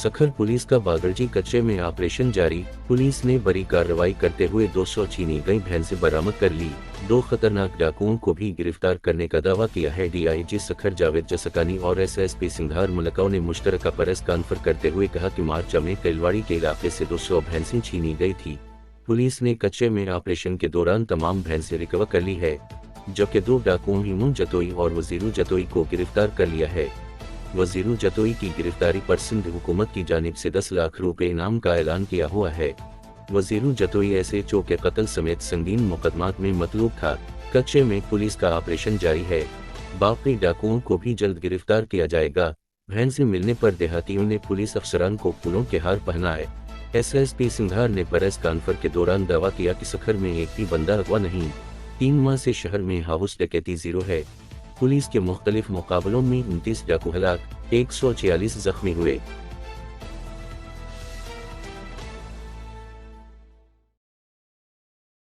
Sukkur police का बागरजी कच्चे में ऑपरेशन जारी। पुलिस ने बड़ी कार्रवाई करते हुए 200 छीनी गई भैंसें बरामद कर ली। 2 खतरनाक डाकुओं को भी गिरफ्तार करने का दावा किया है। डीआईजी सखर जावेद जसकानी और एसएसपी सिंघार मुलकाओं ने मुश्तरका प्रेस कॉन्फ्रेंस करते हुए कहा कि मार्च में कैलवाड़ी के इलाके से 200 भैंसें छीनी गई थी। पुलिस ने कच्चे में ऑपरेशन के दौरान तमाम भैंसें रिकवर कर ली है, जबकि 2 डाकुओं हिमू जतोई और वजीरू जतोई को गिरफ्तार कर लिया है। वजीरू जतोई की गिरफ्तारी पर सिंध हुकूमत की जानिब से 10 लाख रुपए इनाम का ऐलान किया हुआ है। वजीरू जतोई एसएचओ के कत्ल समेत संगीन मुकदमात में मतलूब था। कच्चे में पुलिस का ऑपरेशन जारी है। बाकी डाकुओं को भी जल्द गिरफ्तार किया जाएगा। भैंसें मिलने पर देहातियों ने पुलिस अफसरान को फूलों के हार पहनाए। एसएसपी सिंघार ने प्रेस कॉन्फ्रेंस के दौरान दावा किया कि सखर में एक भी बंदा अगवा नहीं। 3 माह से शहर में हाउस डकैती 0 है। पुलिस के मुख्तलिफ मुकाबलों में 29 डाकू हलाक, 146 जख्मी हुए।